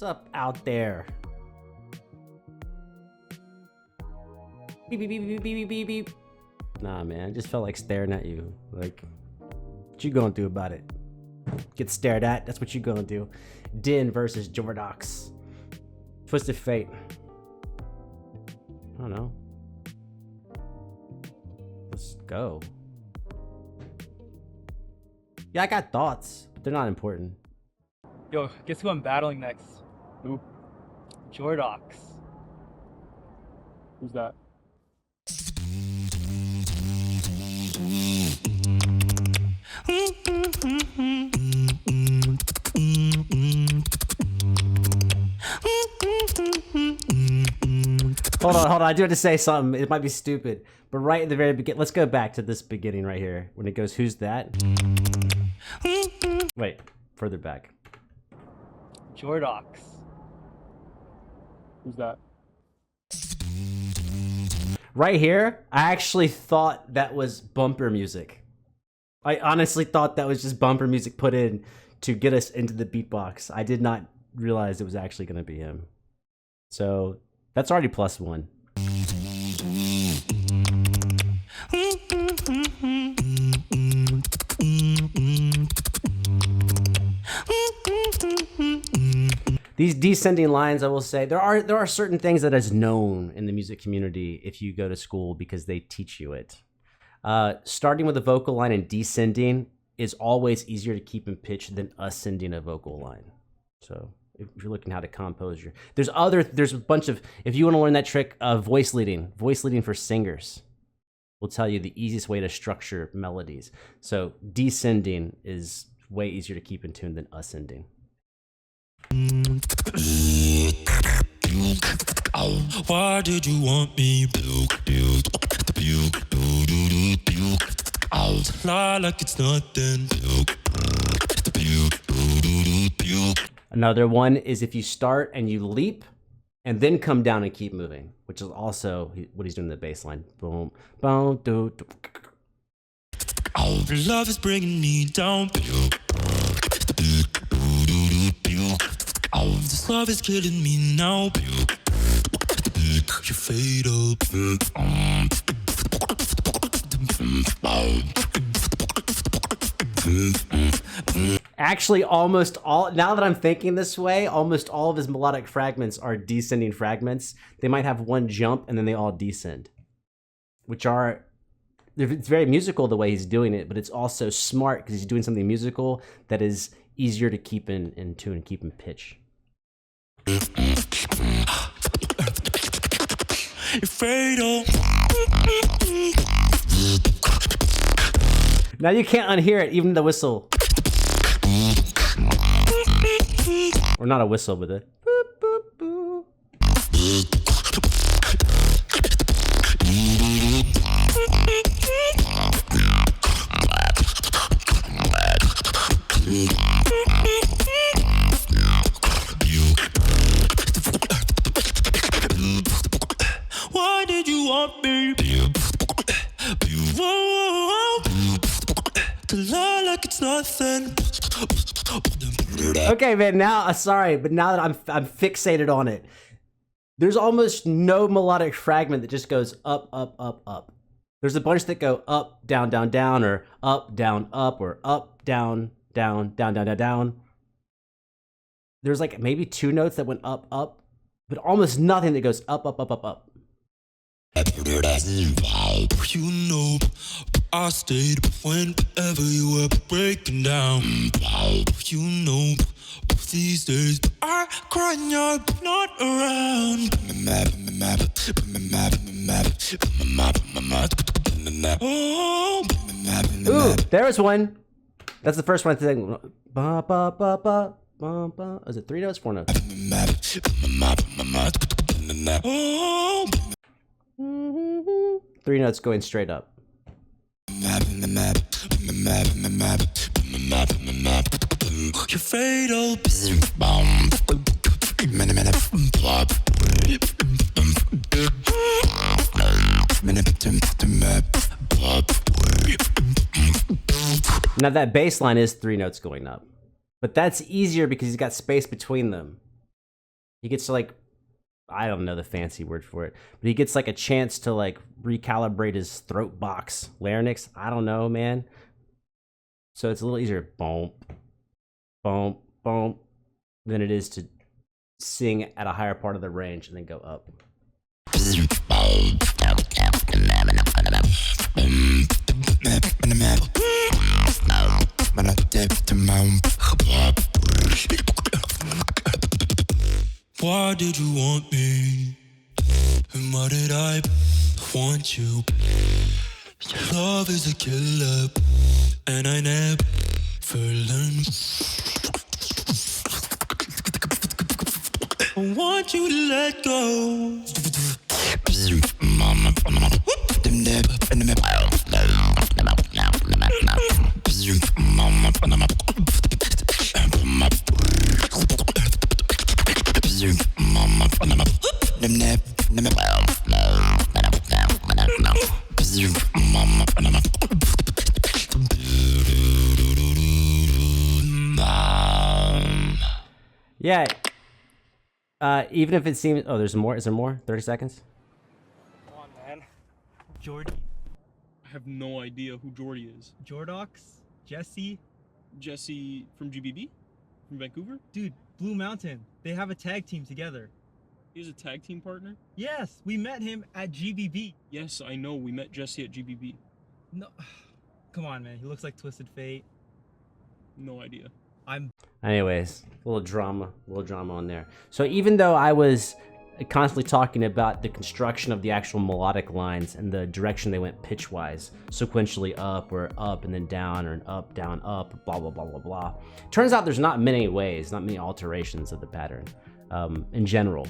What's up out there? Beep, beep, beep, beep, beep, beep, beep. Nah, man, I just felt like staring at you. Like, what you gonna do about it? Get stared at, that's what you gonna do. Din versus Jordox. Twisted Fate. I don't know. Let's go. Yeah, I got thoughts, but they're not important. Yo, guess who I'm battling next? Who? Jordox. Who's that? Hold on. I do have to say something. It might be stupid, but right at the very beginning, let's go back to this beginning right here when it goes, "Who's that?" Wait, further back. Jordox. Who's that? Right here, I actually thought that was bumper music. I honestly thought that was just bumper music put in to get us into the beatbox. I did not realize it was actually going to be him. So that's already +1. These descending lines, I will say, there are certain things that is known in the music community if you go to school because they teach you it. Starting with a vocal line and descending is always easier to keep in pitch than ascending a vocal line. So if you're looking how to compose there's a bunch of, if you want to learn that trick of voice leading for singers will tell you the easiest way to structure melodies. So descending is way easier to keep in tune than ascending. Why did you want me? Lie like it's nothing. Another one is if you start and you leap and then come down and keep moving, which is also what he's doing in the bass line. Boom, boom, do, do. Love is bringing me down. This love is killing me now. You fade up. Actually, almost all, now that I'm thinking this way, almost all of his melodic fragments are descending fragments. They might have one jump and then they all descend, which are, it's very musical the way he's doing it, but it's also smart because he's doing something musical that is easier to keep in tune and keep in pitch. Now you can't unhear it, even the whistle. Or not a whistle, but a boop, boop, boop. Why did you want me? To lie like it's nothing. Okay, man, now, sorry, but now that I'm fixated on it, there's almost no melodic fragment that just goes up, up, up, up. There's a bunch that go up, down, down, down, or up, down, up, or up, down, down, down, down, down, down. There's like maybe 2 notes that went up, up, but almost nothing that goes up, up, up, up, up. You know, I stayed whenever you were breaking down. You know, these days I cry and you're not around. Ooh, there was one. That's the first one I think. Ba ba ba ba ba ba. Is it 3 notes, 4 notes? 3 notes going straight up. You're fatal. Now that bass line is 3 notes going up, but that's easier because he's got space between them. He gets to like, I don't know the fancy word for it, but he gets like a chance to like recalibrate his throat box, larynx. I don't know, man. So it's a little easier, boom, boom, boom, than it is to sing at a higher part of the range and then go up. Why did you want me? And why did I want you? Your love is a killer, and I never learned. I want you to let go. Yeah. Even if it seems, oh, there's more. Is there more? 30 seconds. Come on, man. Jordy. I have no idea who Jordy is. Jordox. Jesse. Jesse from GBB? From Vancouver? Dude, Blue Mountain. They have a tag team together. He's a tag team partner? Yes, we met him at GBB. Yes, I know. We met Jesse at GBB. No, come on, man. He looks like Twisted Fate. No idea. Anyways, a little drama on there. So even though I was constantly talking about the construction of the actual melodic lines and the direction they went pitch-wise, sequentially up or up and then down or up, down, up, blah, blah, blah, blah, blah. Turns out there's not many ways, not many alterations of the pattern in general.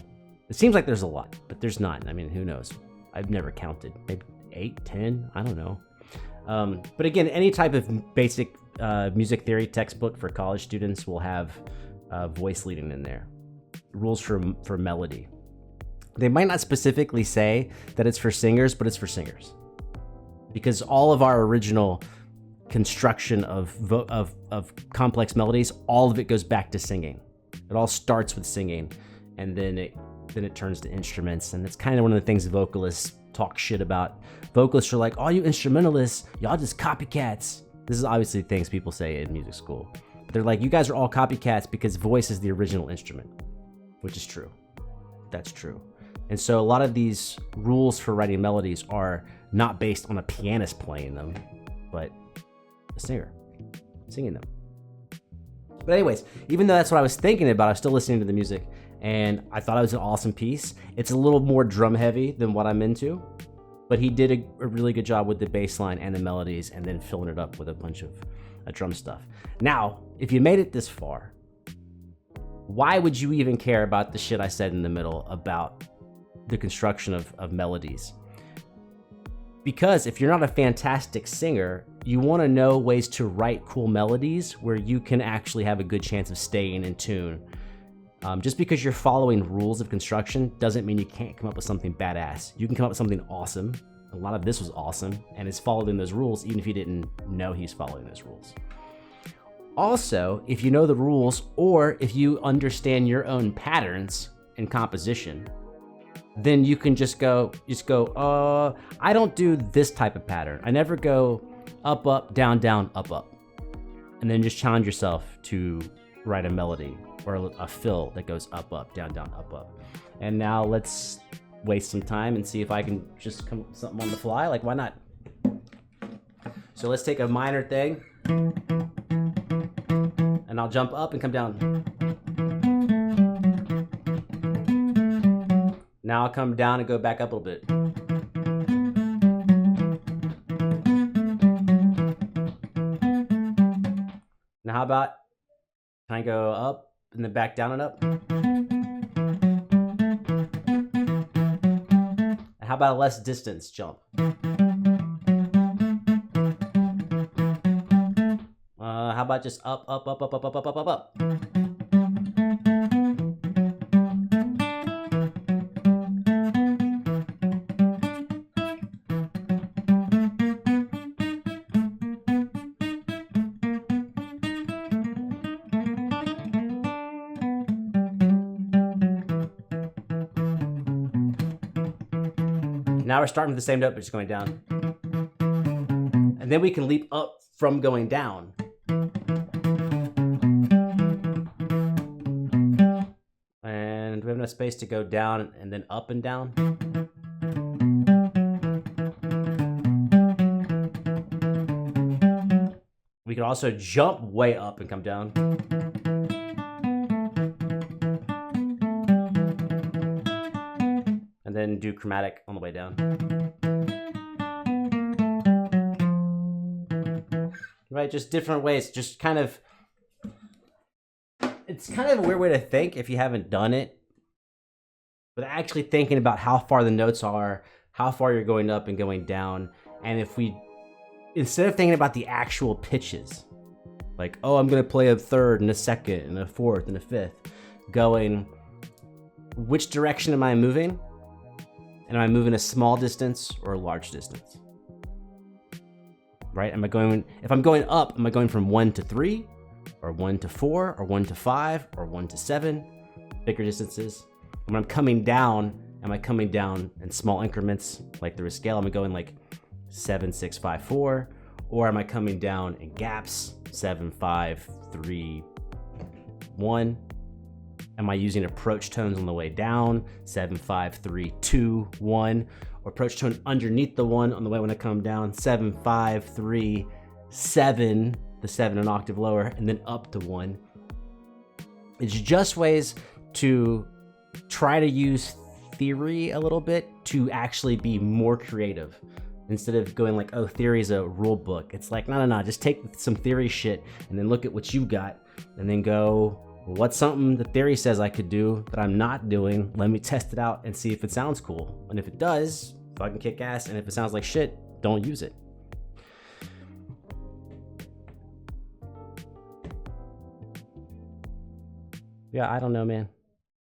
It seems like there's a lot, but there's not. I mean, who knows? I've never counted. Maybe 8, 10, I don't know. But again, any type of basic music theory textbook for college students will have voice leading in there. Rules for melody. They might not specifically say that it's for singers, but it's for singers. Because all of our original construction of complex melodies, all of it goes back to singing. It all starts with singing, and then it turns to instruments. And it's kind of one of the things vocalists talk shit about. Vocalists are like, all you instrumentalists, y'all just copycats. This is obviously things people say in music school. They're like, you guys are all copycats because voice is the original instrument, which is true. That's true. And so a lot of these rules for writing melodies are not based on a pianist playing them, but a singer singing them. But anyways, even though that's what I was thinking about, I was still listening to the music, and I thought it was an awesome piece. It's a little more drum heavy than what I'm into, but he did a really good job with the bass line and the melodies, and then filling it up with a bunch of drum stuff. Now, if you made it this far, why would you even care about the shit I said in the middle about the construction of melodies? Because if you're not a fantastic singer, you want to know ways to write cool melodies where you can actually have a good chance of staying in tune. Just because you're following rules of construction doesn't mean you can't come up with something badass. You can come up with something awesome. A lot of this was awesome and is following those rules even if you didn't know he's following those rules. Also, if you know the rules or if you understand your own patterns in composition, then you can just go, I don't do this type of pattern. I never go up, up, down, down, up, up. And then just challenge yourself to write a melody or a fill that goes up, up, down, down, up, up. And now let's waste some time and see if I can just come up with something on the fly. Like, why not? So let's take a minor thing and I'll jump up and come down. Now I'll come down and go back up a little bit. Now how about, can I go up and then back down and up? How about a less distance jump? How about just up, up, up, up, up, up, up, up, up, up? Now we're starting with the same note, but just going down. And then we can leap up from going down. And do we have enough space to go down and then up and down? We could also jump way up and come down. And then do chromatic on the way down. Right, just different ways, just kind of, it's kind of a weird way to think if you haven't done it, but actually thinking about how far the notes are, how far you're going up and going down, and if we, instead of thinking about the actual pitches, like, oh, I'm gonna play a third and a second and a fourth and a fifth, going, which direction am I moving? And am I moving a small distance or a large distance? Right? Am I going, if I'm going up, am I going from 1 to 3 or 1 to 4 or 1 to 5 or 1 to 7? Bigger distances. When I'm coming down, am I coming down in small increments like through a scale? Am I going like 7, 6, 5, 4? Or am I coming down in gaps? 7, 5, 3, 1? Am I using approach tones on the way down? 7, 5, 3, 2, 1. Or approach tone underneath the 1 on the way when I come down. 7, 5, 3, 7. The 7 an octave lower, and then up to 1. It's just ways to try to use theory a little bit to actually be more creative. Instead of going like, oh, theory is a rule book. It's like, no, just take some theory shit and then look at what you got and then go, what's something the theory says I could do that I'm not doing? Let me test it out and see if it sounds cool. And if it does, fucking kick ass. And if it sounds like shit, don't use it. Yeah, I don't know, man.